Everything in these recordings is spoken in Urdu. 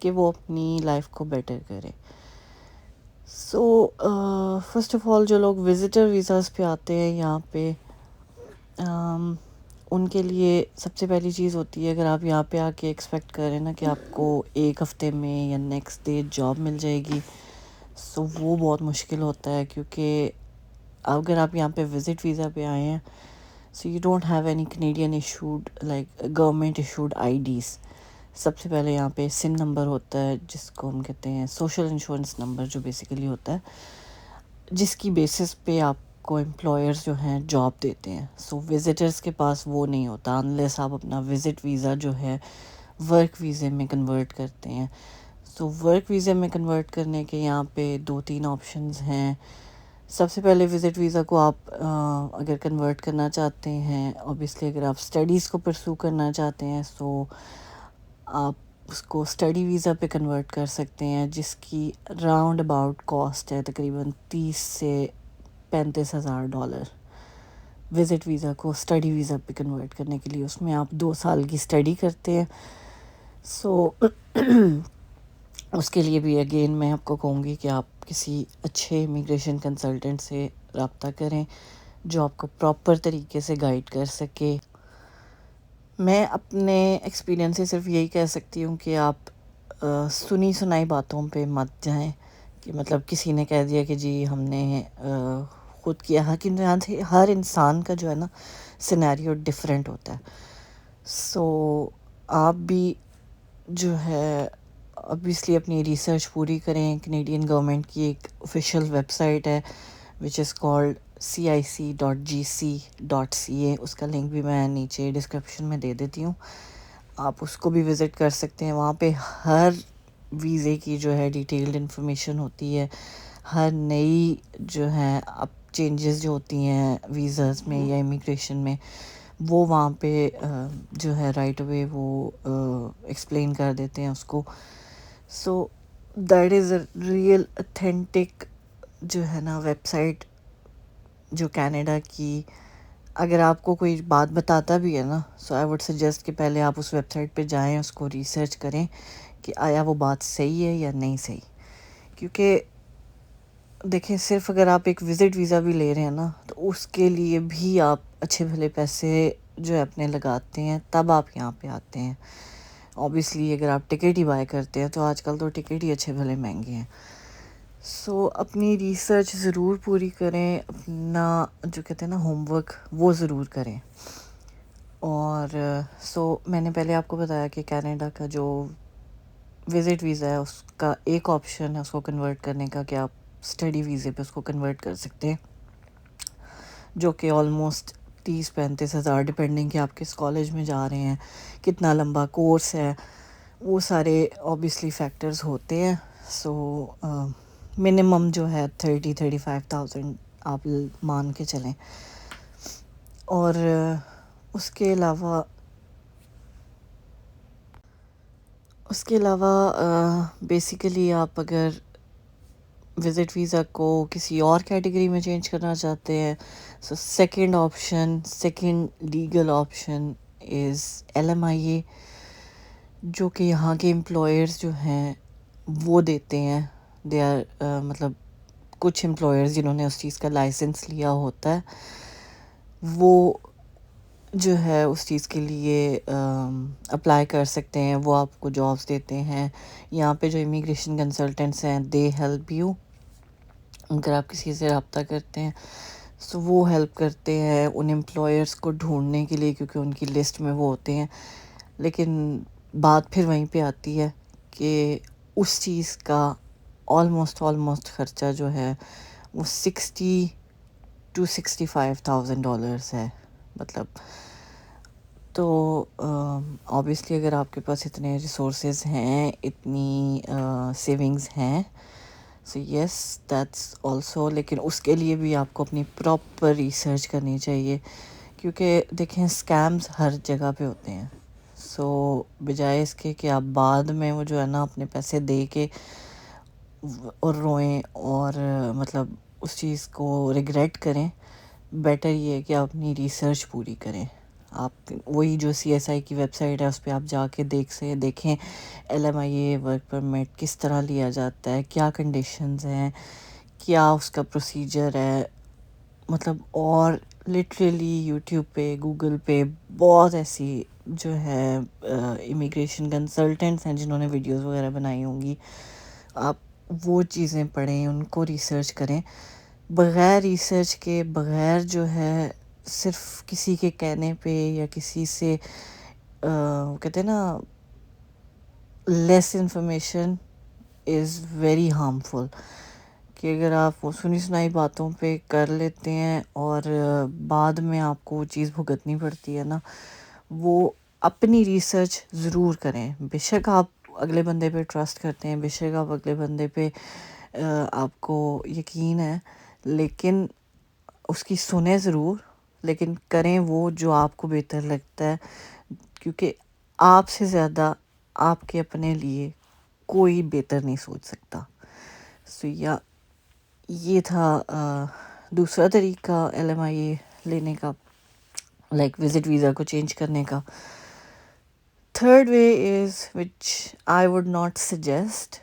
کہ وہ اپنی لائف کو بیٹر کرے. سو فرسٹ آف آل جو لوگ وزٹر ویزاز پہ آتے ہیں یہاں پہ ان کے لیے سب سے پہلی چیز ہوتی ہے، اگر آپ یہاں پہ آ کے ایکسپیکٹ کریں نا کہ آپ کو ایک ہفتے میں یا نیکسٹ ڈے جاب مل جائے گی، سو وہ بہت مشکل ہوتا ہے. کیونکہ اگر آپ یہاں پہ وزٹ ویزا پہ آئے ہیں، so you don't have any Canadian issued like government issued IDs. سب سے پہلے یہاں پہ سن نمبر ہوتا ہے جس کو ہم کہتے ہیں سوشل انشورنس نمبر، جو بیسیکلی ہوتا ہے جس کی بیسس پہ آپ کو امپلائرز جو ہیں جاب دیتے ہیں. سو وزٹرز کے پاس وہ نہیں ہوتا انلیس آپ اپنا وزٹ ویزا جو ہے ورک ویزے میں کنورٹ کرتے ہیں. سو ورک ویزے میں کنورٹ کرنے کے یہاں پہ 2-3 آپشنز ہیں. سب سے پہلے وزٹ ویزا کو آپ اگر کنورٹ کرنا چاہتے ہیں، اوبیسلی اگر آپ اسٹڈیز کو پرسو کرنا چاہتے ہیں، سو آپ اس کو اسٹڈی ویزا پہ کنورٹ کر سکتے ہیں، جس کی راؤنڈ اباؤٹ کاسٹ ہے تقریباً $30,000 سے $35,000 وزٹ ویزا کو اسٹڈی ویزا پہ کنورٹ کرنے کے لیے. اس میں آپ 2 سال کی اسٹڈی کرتے ہیں. سو اس کے لیے بھی اگین میں آپ کو کہوں گی کہ آپ کسی اچھے امیگریشن کنسلٹنٹ سے رابطہ کریں جو آپ کو پراپر طریقے سے گائیڈ کر سکے. میں اپنے ایکسپیرینس سے صرف یہی کہہ سکتی ہوں کہ آپ سنی سنائی باتوں پہ مت جائیں کہ مطلب کسی نے کہہ دیا کہ جی ہم نے خود کیا، کہ یہاں سے ہر انسان کا جو ہے نا سینیریو ڈفرینٹ ہوتا ہے. سو آپ بھی جو ہے obviously اپنی ریسرچ پوری کریں. کینیڈین گورنمنٹ کی ایک آفیشیل ویب سائٹ ہے وچ از کالڈ cic.gc.ca. اس کا لنک بھی میں نیچے ڈسکرپشن میں دے دیتی ہوں، آپ اس کو بھی وزٹ کر سکتے ہیں. وہاں پہ ہر ویزے کی جو ہے ڈیٹیلڈ انفارمیشن ہوتی ہے. ہر نئی جو ہے اب چینجز جو ہوتی ہیں ویزاز میں یا امیگریشن میں، وہ وہاں پہ جو ہے رائٹ اوے وہ ایکسپلین کر دیتے ہیں اس کو. So that is a real authentic جو ہے نا ویب سائٹ جو کینیڈا کی. اگر آپ کو کوئی بات بتاتا بھی ہے نا، سو آئی وڈ سجیسٹ کہ پہلے آپ اس ویب سائٹ پہ جائیں، اس کو ریسرچ کریں کہ آیا وہ بات صحیح ہے یا نہیں صحیح. کیونکہ دیکھیں صرف اگر آپ ایک وزٹ ویزا بھی لے رہے ہیں نا، تو اس کے لیے بھی آپ اچھے بھلے پیسے جو ہے اپنے لگاتے ہیں، تب آپ یہاں پہ آتے ہیں. اوبیسلی اگر آپ ٹکٹ ہی بائی کرتے ہیں تو آج کل تو ٹکٹ ہی اچھے بھلے مہنگے ہیں. سو اپنی ریسرچ ضرور پوری کریں، اپنا جو کہتے ہیں نا ہوم ورک وہ ضرور کریں. اور سو میں نے پہلے آپ کو بتایا کہ کینیڈا کا جو وزٹ ویزا ہے اس کا ایک آپشن ہے اس کو کنورٹ کرنے کا کہ آپ اسٹڈی ویزے پہ اس کو کنورٹ کر سکتے ہیں، جو کہ آلموسٹ 30-35 ہزار ڈپینڈنگ کہ آپ کس کالج میں جا رہے ہیں، کتنا لمبا کورس ہے، وہ سارے اوبیسلی فیکٹرز ہوتے ہیں. سو منیمم جو ہے 30-35,000 آپ مان کے چلیں. اور اس کے علاوہ بیسیکلی آپ اگر وزٹ ویزا کو کسی اور کیٹیگری میں چینج کرنا چاہتے ہیں، so second legal option is LMIA، جو کہ یہاں کے امپلائرز جو ہیں وہ دیتے ہیں. دے آر مطلب کچھ امپلائرز جنہوں نے اس چیز کا لائسنس لیا ہوتا ہے، وہ جو ہے اس چیز کے لیے اپلائی کر سکتے ہیں. وہ آپ کو جابس دیتے ہیں. یہاں پہ جو امیگریشن کنسلٹنٹس ہیں دے ہیلپ یو. اگر آپ کسی سے رابطہ کرتے ہیں سو وہ ہیلپ کرتے ہیں ان امپلائرس کو ڈھونڈنے کے لیے، کیونکہ ان کی لسٹ میں وہ ہوتے ہیں. لیکن بات پھر وہیں پہ آتی ہے کہ اس چیز کا آلموسٹ خرچہ جو ہے وہ $60,000-65,000 ہے. مطلب تو اوبیسلی اگر آپ کے پاس اتنے ریسورسز ہیں، اتنی سیونگز ہیں، سو یس دیٹس آلسو. لیکن اس کے لیے بھی آپ کو اپنی پراپر ریسرچ کرنی چاہیے، کیونکہ دیکھیں اسکیمز ہر جگہ پہ ہوتے ہیں. سو بجائے اس کے کہ آپ بعد میں وہ جو ہے نا اپنے پیسے دے کے اور روئیں اور مطلب اس چیز کو ریگریٹ کریں، بیٹر یہ ہے کہ آپ اپنی ریسرچ پوری کریں. آپ وہی جو CSI کی ویب سائٹ ہے اس پہ آپ جا کے دیکھیں LMIA ورک پرمٹ کس طرح لیا جاتا ہے، کیا کنڈیشنز ہیں، کیا اس کا پروسیجر ہے. مطلب اور لٹرلی یوٹیوب پہ گوگل پہ بہت ایسی جو ہے امیگریشن کنسلٹنٹس ہیں جنہوں نے ویڈیوز وغیرہ بنائی ہوں گی. آپ وہ چیزیں پڑھیں، ان کو ریسرچ کریں. بغیر ریسرچ کے، بغیر جو ہے صرف کسی کے کہنے پہ یا کسی سے کہتے ہیں نا لیس انفارمیشن از ویری ہارمفل، کہ اگر آپ وہ سنی سنائی باتوں پہ کر لیتے ہیں اور بعد میں آپ کو وہ چیز بھگتنی پڑتی ہے نا، وہ اپنی ریسرچ ضرور کریں. بے شک آپ اگلے بندے پہ ٹرسٹ کرتے ہیں، بے شک آپ اگلے بندے پہ آپ کو یقین ہے، لیکن اس کی سنیں ضرور، لیکن کریں وہ جو آپ کو بہتر لگتا ہے، کیونکہ آپ سے زیادہ آپ کے اپنے لیے کوئی بہتر نہیں سوچ سکتا. یا یہ تھا دوسرا طریقہ LMIA لینے کا، لائک وزٹ ویزا کو چینج کرنے کا. Third way is which I would not suggest.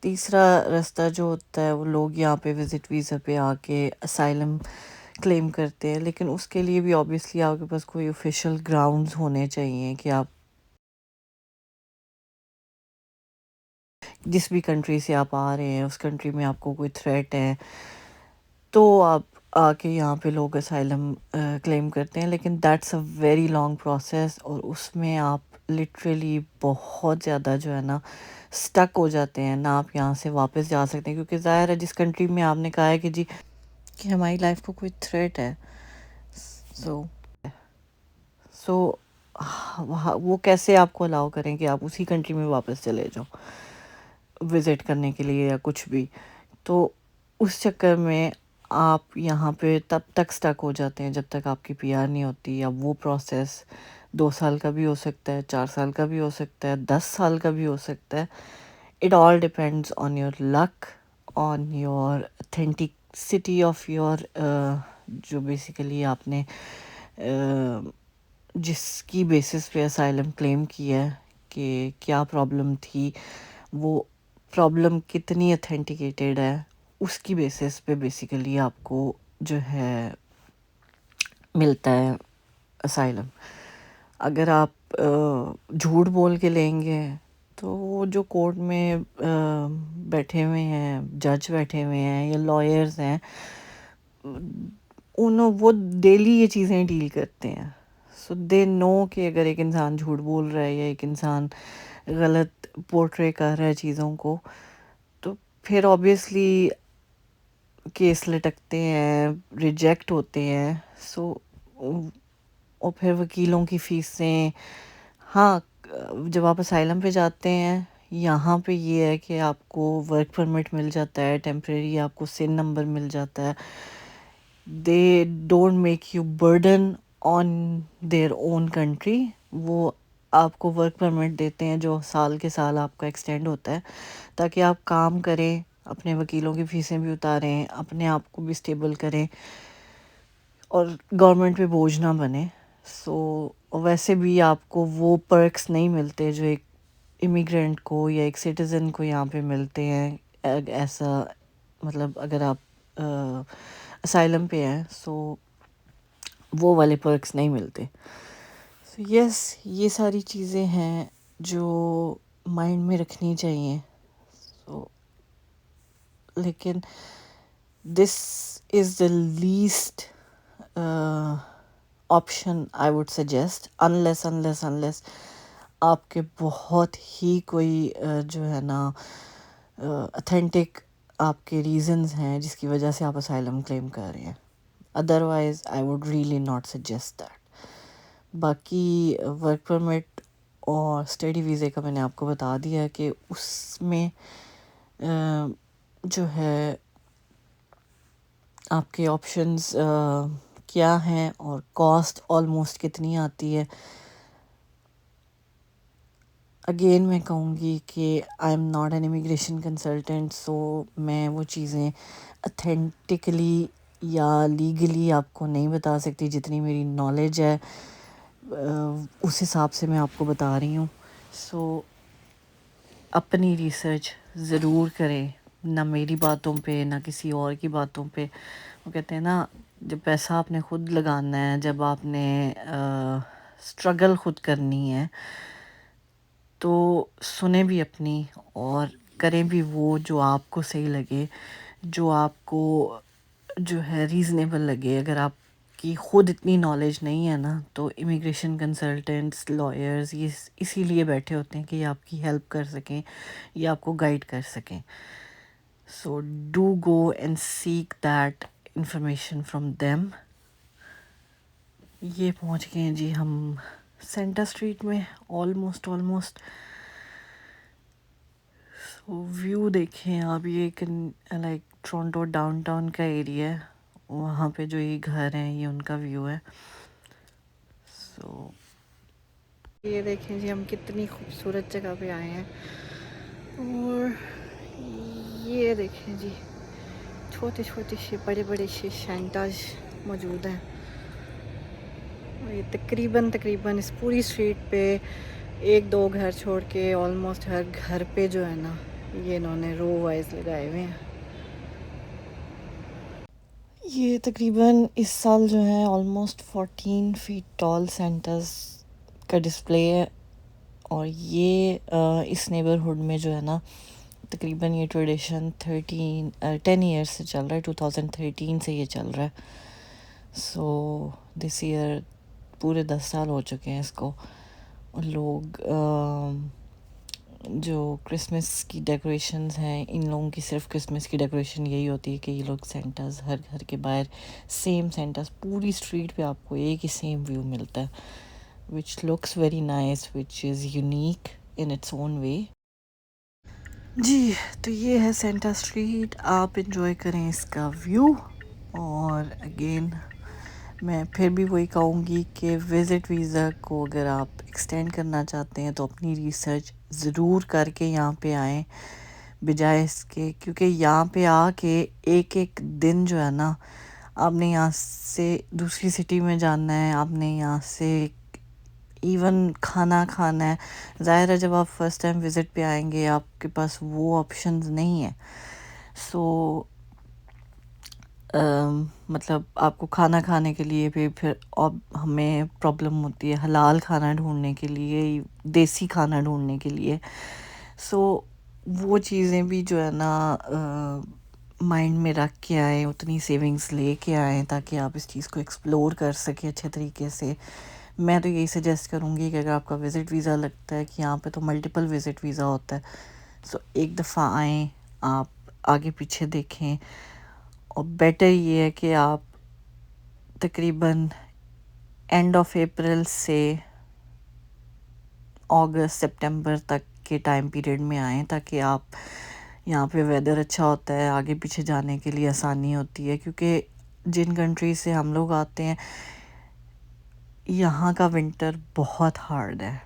تیسرا راستہ جو ہوتا ہے وہ لوگ یہاں پہ وزٹ ویزا پہ آ کے اسائلم کلیم کرتے ہیں، لیکن اس کے لیے بھی آبویسلی آپ کے پاس کوئی آفیشیل گراؤنڈز ہونے چاہیے کہ آپ جس بھی کنٹری سے آپ آ رہے ہیں اس کنٹری میں آپ کو کوئی تھریٹ ہے تو آپ آ کے یہاں پہ لوگ اسائلم کلیم کرتے ہیں. لیکن that's a very long process, اور اس میں آپ لٹرلی بہت زیادہ جو ہے نا اسٹک ہو جاتے ہیں، نہ آپ یہاں سے واپس جا سکتے ہیں، کیونکہ ظاہر ہے جس کنٹری میں آپ نے کہا ہے کہ جی کہ ہماری لائف کو کوئی تھریٹ ہے، سو وہ کیسے آپ کو الاؤ کریں کہ آپ اسی کنٹری میں واپس چلے جاؤ وزٹ کرنے کے لیے یا کچھ بھی. تو اس چکر میں آپ یہاں پہ تب تک سٹک ہو جاتے ہیں جب تک آپ کی PR نہیں ہوتی. یا وہ پروسیس 2 سال کا بھی ہو سکتا ہے، 4 سال کا بھی ہو سکتا ہے، 10 سال کا بھی ہو سکتا ہے. It all depends on your luck, on your authenticity of your جو بیسیکلی آپ نے جس کی بیسس پہ اسائلم کلیم کیا ہے کہ کیا پرابلم تھی، وہ پرابلم کتنی اتھینٹیکیٹیڈ ہے، اس کی بیسس پہ بیسیکلی آپ کو جو ہے ملتا ہے اسائلم. اگر آپ جھوٹ بول کے لیں گے تو وہ جو کورٹ میں بیٹھے ہوئے ہیں، جج بیٹھے ہوئے ہیں یا لائرز ہیں، وہ ڈیلی یہ چیزیں ڈیل کرتے ہیں. سو دے نو کہ اگر ایک انسان جھوٹ بول رہا ہے یا ایک انسان غلط پورٹرے کر رہا ہے چیزوں کو، تو پھر آبویسلی کیس لٹکتے ہیں، ریجیکٹ ہوتے ہیں. سو اور پھر وکیلوں کی فیسیں. ہاں جب آپ اسائلم پہ جاتے ہیں یہاں پہ یہ ہے کہ آپ کو ورک پرمٹ مل جاتا ہے، ٹیمپریری آپ کو SIN نمبر مل جاتا ہے. They don't make you burden on their own country. وہ آپ کو ورک پرمٹ دیتے ہیں جو سال کے سال آپ کا ایکسٹینڈ ہوتا ہے، تاکہ آپ کام کریں، اپنے وکیلوں کی فیسیں بھی اتاریں، اپنے آپ کو بھی اسٹیبل کریں اور گورنمنٹ پہ بوجھ نہ بنے. سو ویسے بھی آپ کو وہ پرکس نہیں ملتے جو ایک امیگرینٹ کو یا ایک سٹیزن کو یہاں پہ ملتے ہیں. ایسا مطلب اگر آپ اسائلم پہ ہیں سو وہ والے پرکس نہیں ملتے. سو یس، یہ ساری چیزیں ہیں جو مائنڈ میں رکھنی چاہیے. سو لیکن this is the least option I would suggest, unless آپ کے بہت ہی کوئی جو ہے نا اتھینٹک آپ کے ریزنز ہیں جس کی وجہ سے آپ اسائلم کلیم کر رہے ہیں. Otherwise I would really not suggest that. باقی ورک پرمٹ اور اسٹڈی ویزے کا میں نے آپ کو بتا دیا کہ اس میں جو ہے آپ کے آپشنز کیا ہیں اور کاسٹ آلموسٹ کتنی آتی ہے. اگین میں کہوں گی کہ I am not an immigration consultant, so میں وہ چیزیں اتھینٹکلی یا لیگلی آپ کو نہیں بتا سکتی. جتنی میری نالج ہے اس حساب سے میں آپ کو بتا رہی ہوں. سو اپنی ریسرچ ضرور کریں، نہ میری باتوں پہ نہ کسی اور کی باتوں پہ. وہ کہتے ہیں نا، جب پیسہ آپ نے خود لگانا ہے، جب آپ نے اسٹرگل خود کرنی ہے، تو سنیں بھی اپنی اور کریں بھی وہ جو آپ کو صحیح لگے، جو آپ کو جو ہے ریزنیبل لگے. اگر آپ کی خود اتنی نالج نہیں ہے نا، تو امیگریشن کنسلٹنٹس، لائرز یہ اسی لیے بیٹھے ہوتے ہیں کہ یہ آپ کی ہیلپ کر سکیں، یہ آپ کو گائیڈ کر سکیں. So do go and seek that information from them. یہ پہنچ گئے ہیں جی ہم سینٹر اسٹریٹ میں آلموسٹ. ویو دیکھیں آپ، یہ ایک لائک ٹورنٹو ڈاؤن ٹاؤن کا ایریا ہے، وہاں پہ جو یہ گھر ہیں یہ ان کا ویو ہے. سو یہ دیکھیں جی ہم کتنی خوبصورت جگہ پہ آئے ہیں. اور یہ دیکھیں جی چھوٹے چھوٹے سے بڑے بڑے سے سینٹاز موجود ہیں. اور یہ تقریباً اس پوری اسٹریٹ پہ ایک دو گھر چھوڑ کے آلموسٹ ہر گھر پہ جو ہے نا، یہ انہوں نے رو وائز لگائے ہوئے ہیں. یہ تقریباً اس سال جو ہے آلموسٹ 14 فیٹ ٹال سینٹرز کا ڈسپلے ہے. اور یہ اس نیبرہڈ میں جو ہے نا، تقریباً یہ ٹریڈیشن 10 ایئرس سے چل رہا ہے. 2013 سے یہ چل رہا ہے. سو دس ایئر پورے 10 سال ہو چکے ہیں اس کو. لوگ جو کرسمس کی ڈیکوریشنز ہیں، ان لوگوں کی صرف کرسمس کی ڈیکوریشن یہی ہوتی ہے کہ یہ لوگ سینٹاز ہر گھر کے باہر سیم سینٹاز پوری اسٹریٹ پہ آپ کو ایک ہی سیم ویو ملتا ہے، which looks very nice, which is unique in its own way. جی تو یہ ہے سینٹا اسٹریٹ، آپ انجوائے کریں اس کا ویو. اور اگین میں پھر بھی وہی کہوں گی کہ وزٹ ویزا کو اگر آپ ایکسٹینڈ کرنا چاہتے ہیں تو اپنی ریسرچ ضرور کر کے یہاں پہ آئیں، بجائے اس کے، کیونکہ یہاں پہ آ کے ایک ایک دن جو ہے نا، آپ نے یہاں سے دوسری سٹی میں جانا ہے، آپ نے یہاں سے ایون کھانا کھانا ہے. ظاہر ہے جب آپ فرسٹ ٹائم وزٹ پہ آئیں گے آپ کے پاس وہ آپشنز نہیں ہیں. سو مطلب آپ کو کھانا کھانے کے لیے بھی پھر اب ہمیں پرابلم ہوتی ہے حلال کھانا ڈھونڈنے کے لیے، دیسی کھانا ڈھونڈنے کے لیے. سو وہ چیزیں بھی جو ہے نا مائنڈ میں رکھ کے آئیں، اتنی سیونگز لے کے آئیں تاکہ آپ اس چیز کو ایکسپلور کر سکیں اچھے طریقے سے. میں تو یہی سجیسٹ کروں گی کہ اگر آپ کا وزٹ ویزا لگتا ہے کہ یہاں پہ تو ملٹیپل وزٹ ویزا ہوتا ہے، سو ایک دفعہ آئیں، آپ آگے پیچھے دیکھیں. اور بیٹر یہ ہے کہ آپ تقریباً اینڈ آف اپریل سے اگست سپٹمبر تک کے ٹائم پیریڈ میں آئیں تاکہ آپ یہاں پہ ویدر اچھا ہوتا ہے، آگے پیچھے جانے کے لیے آسانی ہوتی ہے. کیونکہ جن کنٹری سے ہم لوگ آتے ہیں یہاں کا ونٹر بہت ہارڈ ہے.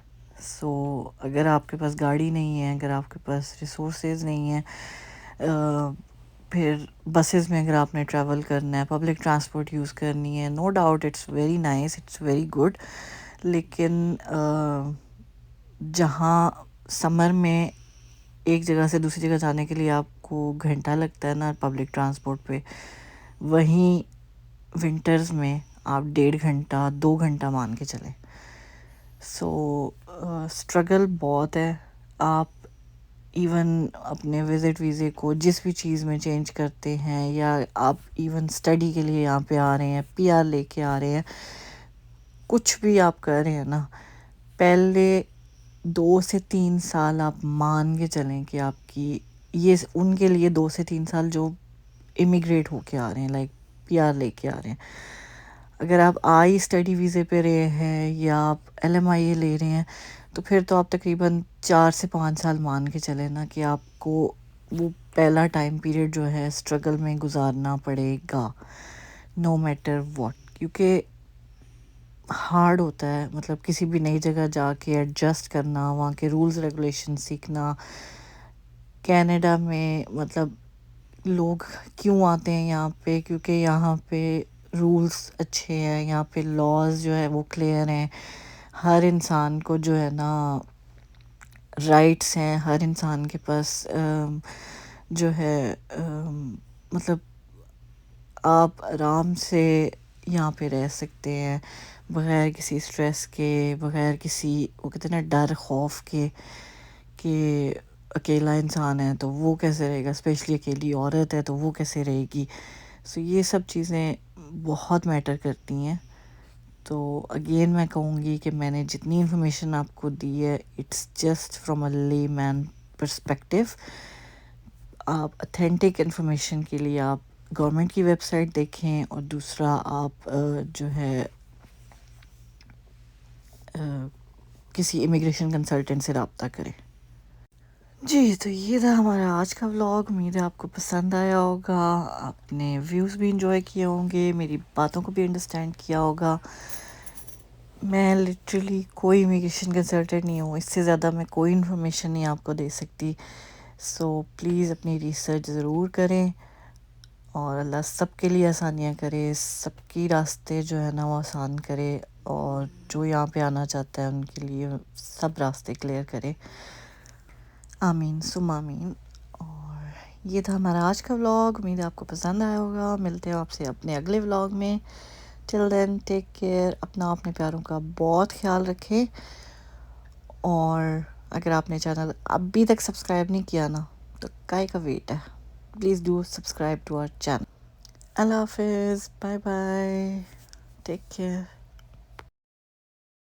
سو اگر آپ کے پاس گاڑی نہیں ہے، اگر آپ کے پاس ریسورسز نہیں ہیں، پھر بسز میں اگر آپ نے ٹریول کرنا ہے، پبلک ٹرانسپورٹ یوز کرنی ہے، no doubt it's very nice, it's very good. لیکن جہاں سمر میں ایک جگہ سے دوسری جگہ جانے کے لیے آپ کو گھنٹہ لگتا ہے نا پبلک ٹرانسپورٹ پہ، وہیں ونٹرز میں آپ 1.5 گھنٹہ 2 گھنٹہ مان کے چلیں. سو اسٹرگل بہت ہے. آپ ایون اپنے وزٹ ویزے کو جس بھی چیز میں چینج کرتے ہیں، یا آپ ایون اسٹڈی کے لیے یہاں پہ آ رہے ہیں، PR لے کے آ رہے ہیں، کچھ بھی آپ کر رہے ہیں نا، پہلے 2 سے 3 سال آپ مان کے چلیں کہ آپ کی یہ ان کے لیے 2 سے 3 سال جو امیگریٹ ہو کے آ رہے ہیں، لائک PR لے کے آ رہے ہیں. اگر آپ اسٹڈی ویزے پہ رہے ہیں یا آپ LMIA لے رہے ہیں، تو پھر تو آپ تقریباً 4 سے 5 سال مان کے چلیں نا کہ آپ کو وہ پہلا ٹائم پیریڈ جو ہے اسٹرگل میں گزارنا پڑے گا، نو میٹر واٹ. کیونکہ ہارڈ ہوتا ہے، مطلب کسی بھی نئی جگہ جا کے ایڈجسٹ کرنا، وہاں کے رولز ریگولیشن سیکھنا. کینیڈا میں مطلب لوگ کیوں آتے ہیں یہاں پہ؟ کیونکہ یہاں پہ رولز اچھے ہیں، یہاں پہ لاز جو ہے وہ کلیئر ہیں. ہر انسان کو جو ہے نا رائٹس ہیں، ہر انسان کے پاس جو ہے مطلب آپ آرام سے یہاں پہ رہ سکتے ہیں بغیر کسی اسٹریس کے، بغیر کسی وہ کہتے ہیں نا ڈر خوف کے کہ اکیلا انسان ہے تو وہ کیسے رہے گا، اسپیشلی اکیلی عورت ہے تو وہ کیسے رہے گی. سو یہ سب چیزیں بہت میٹر کرتی ہیں. تو اگین میں کہوں گی کہ میں نے جتنی انفارمیشن آپ کو دی ہے اٹس جسٹ فرام اے لے مین پرسپیکٹیو. آپ اتھینٹک انفارمیشن کے لیے آپ گورنمنٹ کی ویب سائٹ دیکھیں، اور دوسرا آپ جو ہے کسی امیگریشن کنسلٹنٹ سے رابطہ کریں. جی تو یہ تھا ہمارا آج کا ولاگ. امید ہے آپ کو پسند آیا ہوگا، آپ نے ویوز بھی انجوائے کیے ہوں گے، میری باتوں کو بھی انڈرسٹینڈ کیا ہوگا. میں لٹرلی کوئی امیگریشن کنسلٹنٹ نہیں ہوں، اس سے زیادہ میں کوئی انفارمیشن نہیں آپ کو دے سکتی. سو پلیز اپنی ریسرچ ضرور کریں، اور اللہ سب کے لیے آسانیاں کرے، سب کی راستے جو ہے نا وہ آسان کرے، اور جو یہاں پہ آنا چاہتا ہے ان کے لیے سب راستے کلیئر کرے. آمین ثم آمین. اور یہ تھا ہمارا آج کا ولاگ. امید ہے آپ کو پسند آیا ہوگا. ملتے ہیں آپ سے اپنے اگلے ولاگ میں. ٹل دین ٹیک کیئر. اپنے پیاروں کا بہت خیال رکھیں. اور اگر آپ نے چینل ابھی تک سبسکرائب نہیں کیا نا تو کائے کا ویٹ ہے، please do subscribe to our channel. اللہ حافظ. Bye bye. Take care.